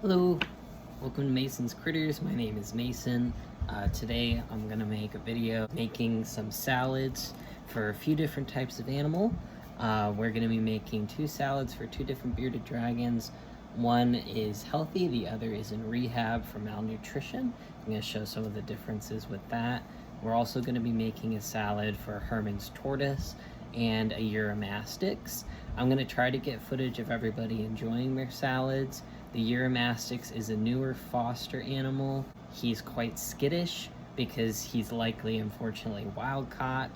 Hello, welcome to Mason's Critters. My name is Mason. Today I'm going to make a video making some salads for a few different types of animal. We're going to be making two salads for two different bearded dragons. One is healthy, the other is in rehab for malnutrition. I'm going to show some of the differences with that. We're also going to be making a salad for Hermann's Tortoise and a Uromastyx. I'm going to try to get footage of everybody enjoying their salads. The Uromastyx is a newer foster animal. He's quite skittish because he's likely, unfortunately, wild caught.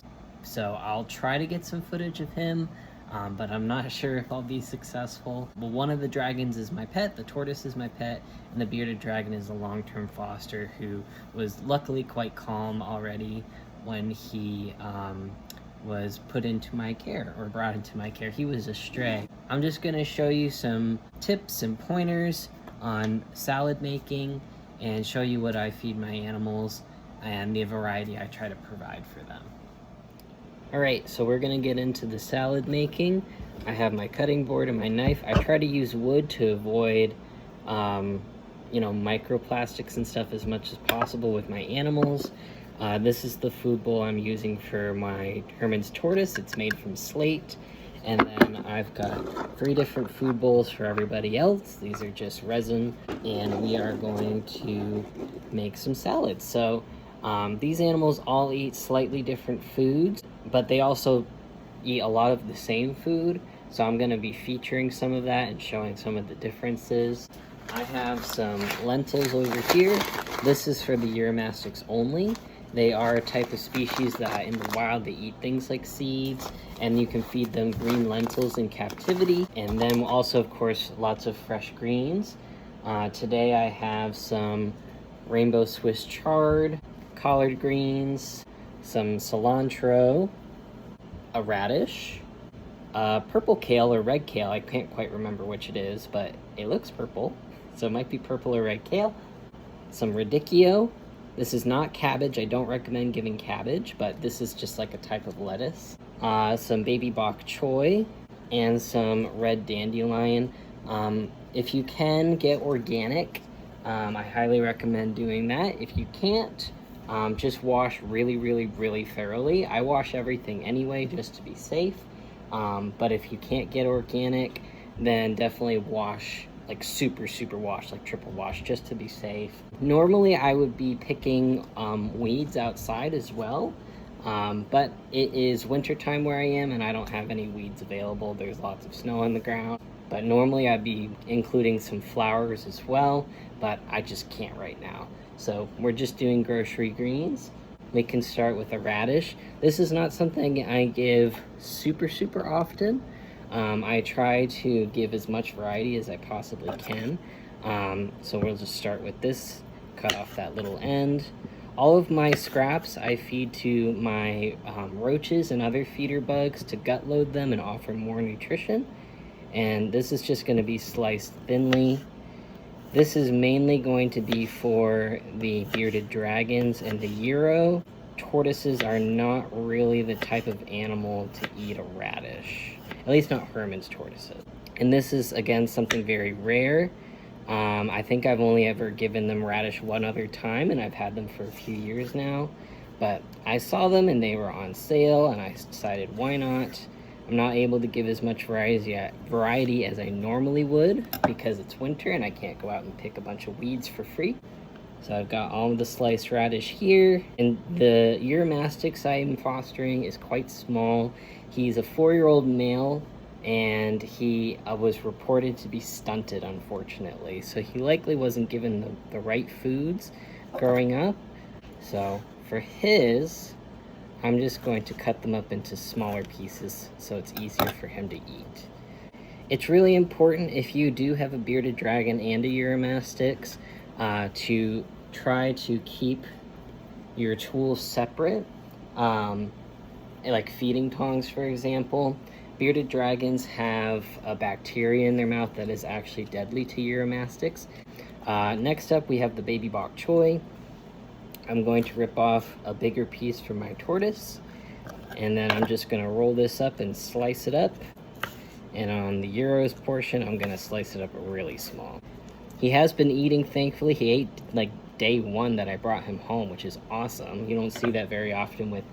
So I'll try to get some footage of him, but I'm not sure if I'll be successful. Well, one of the dragons is my pet, the tortoise is my pet, and the bearded dragon is a long-term foster who was luckily quite calm already when he was put into my care, or brought into my care. He was a stray. I'm just gonna show you some tips and pointers on salad making and show you what I feed my animals and the variety I try to provide for them. All right, so we're gonna get into the salad making. I have my cutting board and my knife. I try to use wood to avoid microplastics and stuff as much as possible with my animals. This is the food bowl I'm using for my Hermann's Tortoise. It's made from slate. And then I've got 3 different food bowls for everybody else. These are just resin, and we are going to make some salads. So these animals all eat slightly different foods, but they also eat a lot of the same food. So I'm gonna be featuring some of that and showing some of the differences. I have some lentils over here. This is for the Uromastyx only. They are a type of species that in the wild they eat things like seeds, and you can feed them green lentils in captivity. And then also, of course, lots of fresh greens. Today I have some rainbow Swiss chard, collard greens, some cilantro, a radish, purple kale or red kale. I can't quite remember which it is, but it looks purple, so it might be purple or red kale. Some radicchio. This is not cabbage. I don't recommend giving cabbage, but this is just like a type of lettuce. Some baby bok choy and some red dandelion. If you can get organic, I highly recommend doing that. If you can't, just wash really thoroughly. I wash everything anyway just to be safe. But if you can't get organic, then definitely wash, like super wash, like triple wash, just to be safe. Normally I would be picking weeds outside as well, but it is winter time where I am and I don't have any weeds available. There's lots of snow on the ground, but normally I'd be including some flowers as well, but I just can't right now. So we're just doing grocery greens. We can start with a radish. This is not something I give super often. I try to give as much variety as I possibly can. So we'll just start with this, cut off that little end. All of my scraps I feed to my roaches and other feeder bugs to gut load them and offer more nutrition. And this is just going to be sliced thinly. This is mainly going to be for the bearded dragons and the Euro. Tortoises are not really the type of animal to eat a radish. At least not Hermann's tortoises. And this is, again, something very rare. I think I've only ever given them radish one other time, and I've had them for a few years now. But I saw them, and they were on sale, and I decided, why not? I'm not able to give as much variety as I normally would because it's winter, and I can't go out and pick a bunch of weeds for free. So I've got all of the sliced radish here, and the Uromastyx I'm fostering is quite small. He's a 4-year-old male, and he was reported to be stunted, unfortunately. So he likely wasn't given the right foods growing up. So for his, I'm just going to cut them up into smaller pieces so it's easier for him to eat. It's really important if you do have a bearded dragon and a Uromastyx to try to keep your tools separate, like feeding tongs, for example. Bearded dragons have a bacteria in their mouth that is actually deadly to Uromastyx. Next up, we have the baby bok choy. I'm going to rip off a bigger piece for my tortoise, and then I'm just going to roll this up and slice it up. And on the Euros portion, I'm going to slice it up really small. He has been eating, thankfully. He ate like day one that I brought him home, which is awesome. You don't see that very often with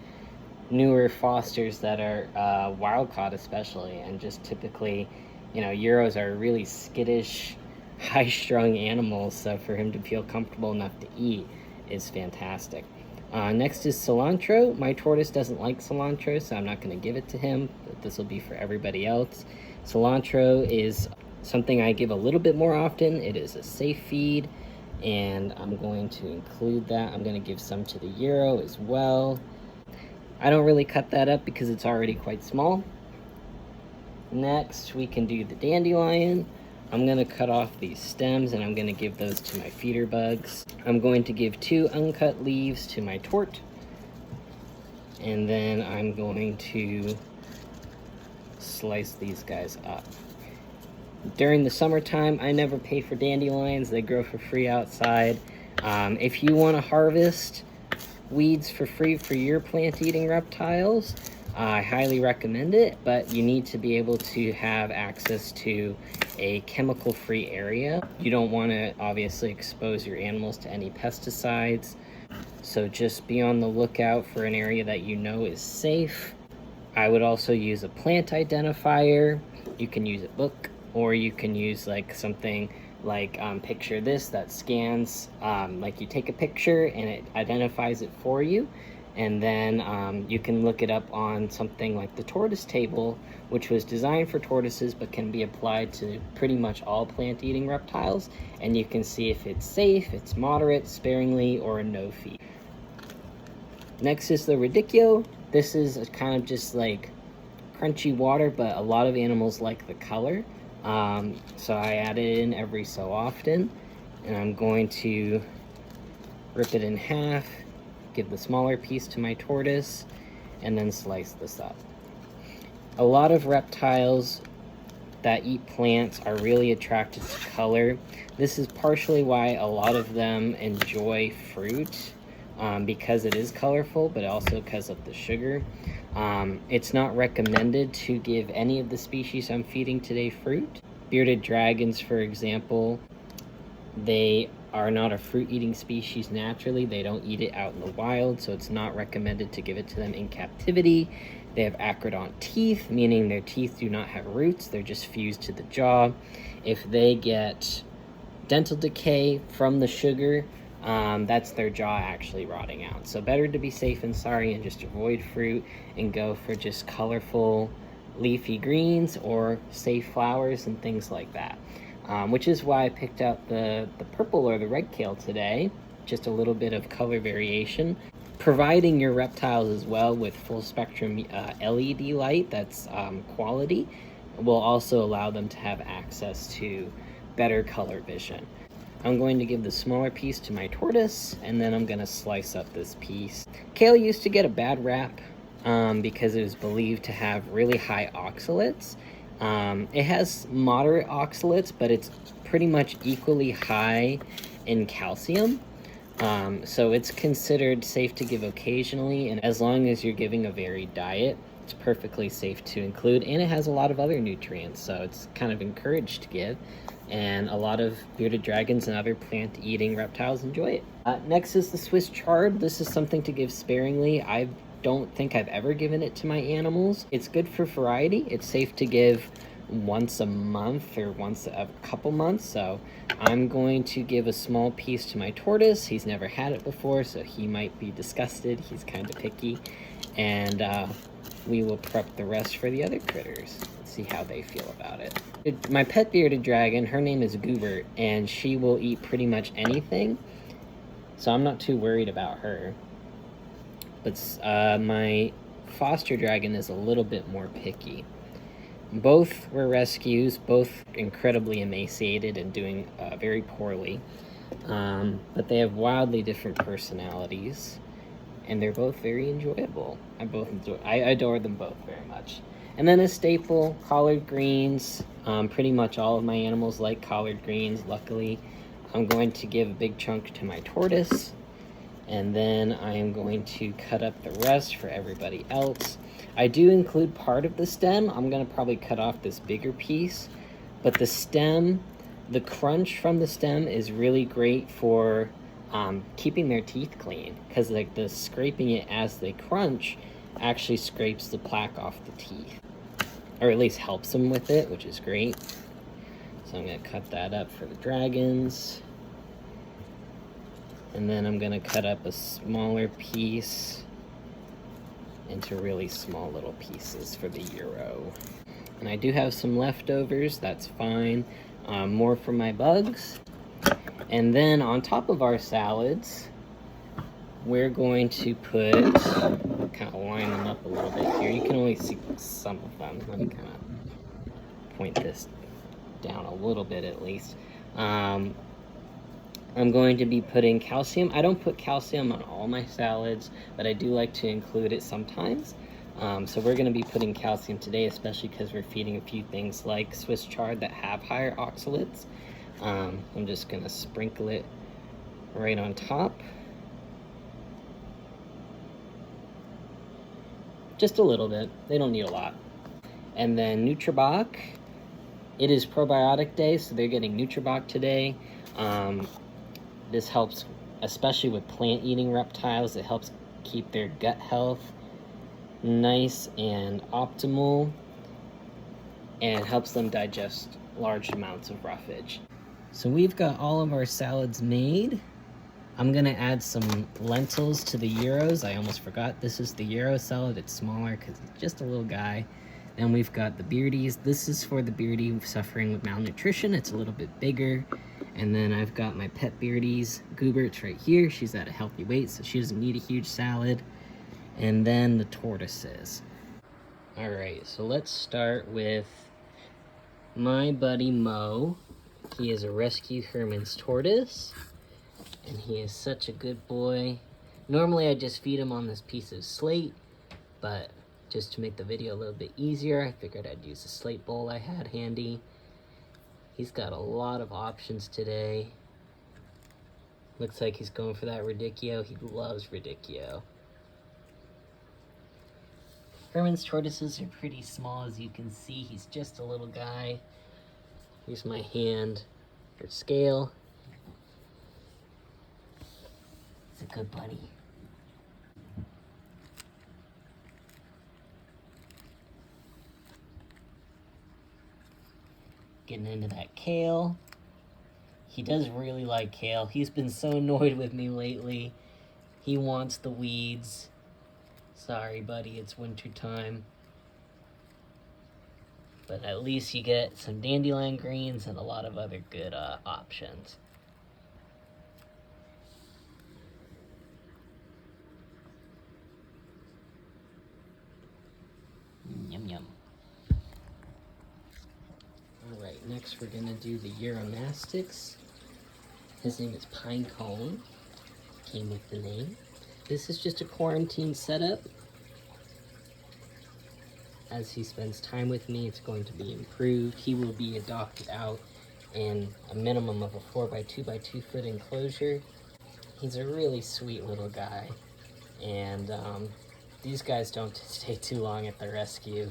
newer fosters that are wild caught, especially, and just typically, you know, Euros are really skittish, high-strung animals, so for him to feel comfortable enough to eat is fantastic. Next is cilantro. My tortoise doesn't like cilantro, so I'm not going to give it to him, but this will be for everybody else. Cilantro is something I give a little bit more often. It is a safe feed, and I'm going to include that. I'm going to give some to the Euro as well. I don't really cut that up because it's already quite small. Next, we can do the dandelion. I'm going to cut off these stems and I'm going to give those to my feeder bugs. I'm going to give 2 uncut leaves to my tort. And then I'm going to slice these guys up. During the summertime, I never pay for dandelions. They grow for free outside. If you want to harvest weeds for free for your plant-eating reptiles, I highly recommend it, but you need to be able to have access to a chemical-free area. You don't want to obviously expose your animals to any pesticides, so just be on the lookout for an area that you know is safe. I would also use a plant identifier. You can use a book, or you can use like something like picture this that scans, like you take a picture and it identifies it for you. And then you can look it up on something like the tortoise table, which was designed for tortoises but can be applied to pretty much all plant-eating reptiles. And you can see if it's safe, it's moderate, sparingly, or a no feed. Next is the radicchio. This is kind of just like crunchy water, but a lot of animals like the color. So I add it in every so often. And I'm going to rip it in half, give the smaller piece to my tortoise, and then slice this up. A lot of reptiles that eat plants are really attracted to color. This is partially why a lot of them enjoy fruit, because it is colorful, but also because of the sugar. It's not recommended to give any of the species I'm feeding today fruit. Bearded dragons, for example, they are not a fruit-eating species naturally. They don't eat it out in the wild, so it's not recommended to give it to them in captivity. They have acrodont teeth, meaning their teeth do not have roots. They're just fused to the jaw. If they get dental decay from the sugar, that's their jaw actually rotting out. So better to be safe and sorry and just avoid fruit and go for just colorful leafy greens or safe flowers and things like that. Which is why I picked out the purple or the red kale today, just a little bit of color variation. Providing your reptiles as well with full spectrum LED light that's quality will also allow them to have access to better color vision. I'm going to give the smaller piece to my tortoise, and then I'm going to slice up this piece. Kale used to get a bad rap because it was believed to have really high oxalates. It has moderate oxalates, but it's pretty much equally high in calcium. So it's considered safe to give occasionally, and as long as you're giving a varied diet, it's perfectly safe to include, and it has a lot of other nutrients, so it's kind of encouraged to give, and a lot of bearded dragons and other plant-eating reptiles enjoy it. Next is the Swiss chard. This is something to give sparingly. I don't think I've ever given it to my animals. It's good for variety. It's safe to give once a month or once a couple months, so I'm going to give a small piece to my tortoise. He's never had it before, so he might be disgusted. He's kind of picky, and we will prep the rest for the other critters. Let's see how they feel about it. My pet bearded dragon, her name is Goobert, and she will eat pretty much anything, so I'm not too worried about her. But my foster dragon is a little bit more picky. Both were rescues, both incredibly emaciated and doing very poorly. But they have wildly different personalities, and they're both very enjoyable. I adore them both very much. And then a staple, collard greens. Pretty much all of my animals like collard greens, luckily. I'm going to give a big chunk to my tortoise, and then I am going to cut up the rest for everybody else. I do include part of the stem. I'm going to probably cut off this bigger piece, but the stem The crunch from the stem is really great for keeping their teeth clean, because like the scraping it as they crunch actually scrapes the plaque off the teeth, or at least helps them with it, which is great. So I'm going to cut that up for the dragons. And then I'm going to cut up a smaller piece into really small little pieces for the Euro. And I do have some leftovers, that's fine. More for my bugs. And then on top of our salads, we're going to put, kind of line them up a little bit here. You can only see some of them. Let me kind of point this down a little bit at least. I'm going to be putting calcium. I don't put calcium on all my salads, but I do like to include it sometimes. So we're going to be putting calcium today, especially because we're feeding a few things like Swiss chard that have higher oxalates. I'm just going to sprinkle it right on top. Just a little bit. They don't need a lot. And then Nutribach. It is probiotic day, so they're getting Nutribach today. This helps, especially with plant-eating reptiles. It helps keep their gut health nice and optimal, and helps them digest large amounts of roughage. So we've got all of our salads made. I'm gonna add some lentils to the Euros. I almost forgot, this is the Euro salad. It's smaller because it's just a little guy. Then we've got the beardies. This is for the beardie suffering with malnutrition. It's a little bit bigger. And then I've got my pet beardies, Goobert's right here. She's at a healthy weight, so she doesn't need a huge salad. And then the tortoises. All right, so let's start with my buddy Mo. He is a rescued Hermann's tortoise, and he is such a good boy. Normally I just feed him on this piece of slate, but just to make the video a little bit easier, I figured I'd use the slate bowl I had handy. He's got a lot of options today. Looks like he's going for that radicchio. He loves radicchio. Hermann's tortoises are pretty small, as you can see. He's just a little guy. Here's my hand for scale. He's a good buddy. Getting into that kale. He does really like kale. He's been so annoyed with me lately. He wants the weeds. Sorry, buddy, it's winter time. But at least you get some dandelion greens and a lot of other good options. Yum, yum. Alright, next we're gonna do the Uromastyx. His name is Pinecone. Came with the name. This is just a quarantine setup. As he spends time with me, it's going to be improved. He will be adopted out in a minimum of a 4x2x2 foot enclosure. He's a really sweet little guy, and these guys don't stay too long at the rescue.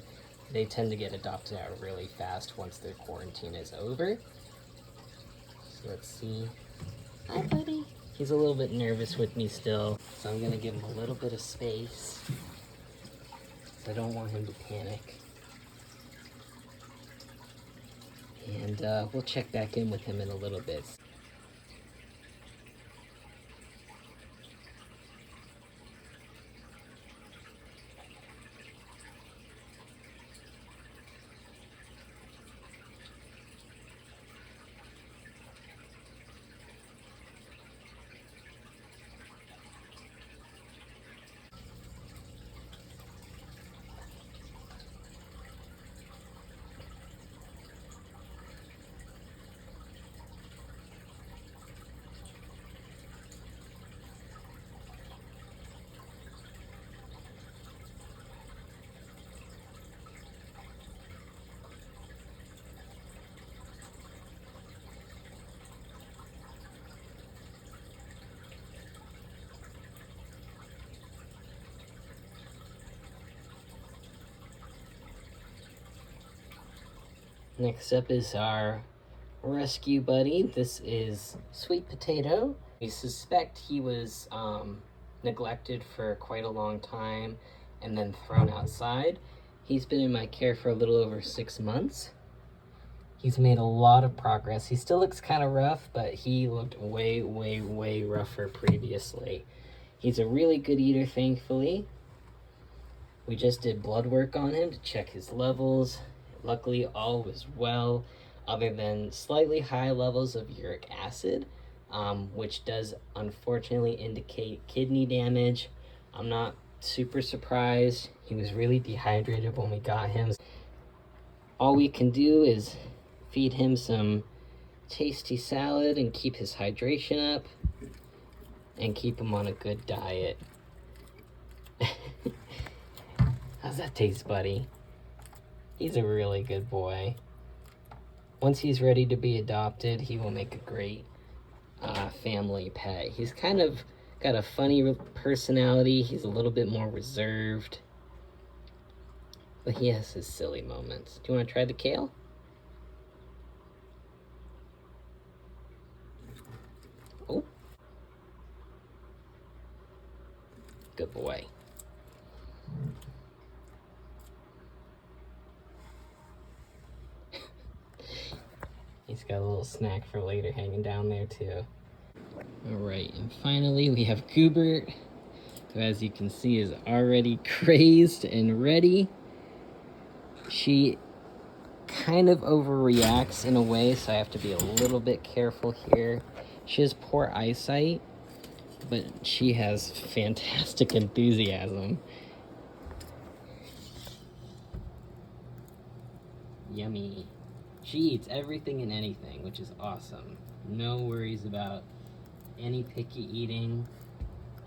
They tend to get adopted out really fast once their quarantine is over. So let's see. Hi, buddy. He's a little bit nervous with me still, so I'm gonna give him a little bit of space. I don't want him to panic. And we'll check back in with him in a little bit. Next up is our rescue buddy. This is Sweet Potato. We suspect he was neglected for quite a long time and then thrown outside. He's been in my care for a little over 6 months. He's made a lot of progress. He still looks kind of rough, but he looked way, way, way rougher previously. He's a really good eater, thankfully. We just did blood work on him to check his levels. Luckily, all was well, other than slightly high levels of uric acid, which does unfortunately indicate kidney damage. I'm not super surprised. He was really dehydrated when we got him. All we can do is feed him some tasty salad and keep his hydration up and keep him on a good diet. How's that taste, buddy? He's a really good boy. Once he's ready to be adopted, he will make a great family pet. He's kind of got a funny personality. He's a little bit more reserved, but he has his silly moments. Do you want to try the kale? Oh. Good boy. He's got a little snack for later hanging down there too. Alright, and finally we have Goobert, who as you can see is already crazed and ready. She kind of overreacts in a way, so I have to be a little bit careful here. She has poor eyesight, but she has fantastic enthusiasm. Yummy. She eats everything and anything, which is awesome. No worries about any picky eating.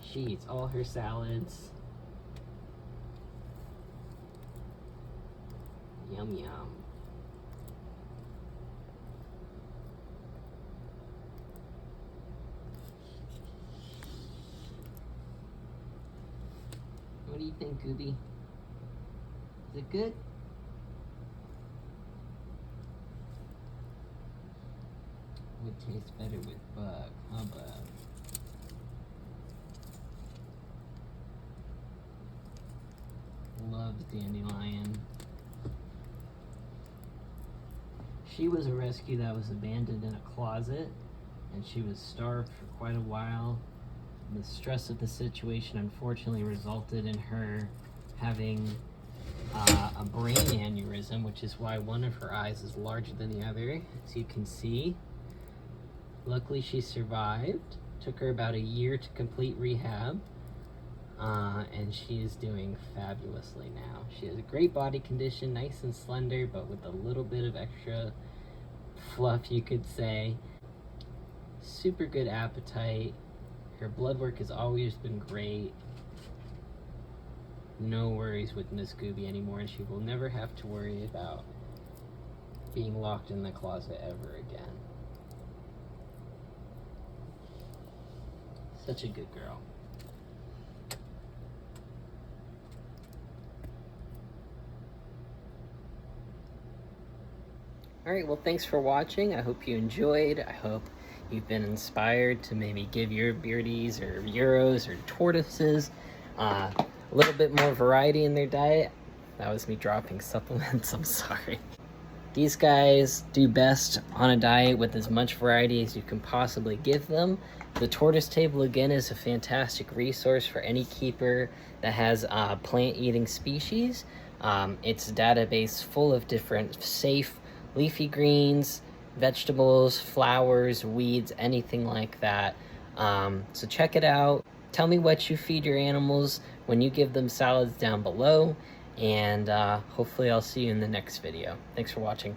She eats all her salads. Yum yum. What do you think, Gooby? Is it good? Would taste better with bug, huh, bug? Loves dandelion. She was a rescue that was abandoned in a closet, and she was starved for quite a while. The stress of the situation unfortunately resulted in her having a brain aneurysm, which is why one of her eyes is larger than the other, as you can see. Luckily, she survived. Took her about a year to complete rehab, and she is doing fabulously now. She has a great body condition, nice and slender, but with a little bit of extra fluff, you could say. Super good appetite. Her blood work has always been great. No worries with Miss Gooby anymore, and she will never have to worry about being locked in the closet ever again. Such a good girl. Alright, well, thanks for watching. I hope you enjoyed. I hope you've been inspired to maybe give your beardies or Euros or tortoises a little bit more variety in their diet. That was me dropping supplements, I'm sorry. These guys do best on a diet with as much variety as you can possibly give them. The Tortoise Table, again, is a fantastic resource for any keeper that has plant-eating species. It's a database full of different safe leafy greens, vegetables, flowers, weeds, anything like that. So check it out. Tell me what you feed your animals when you give them salads down below. And hopefully I'll see you in the next video. Thanks for watching.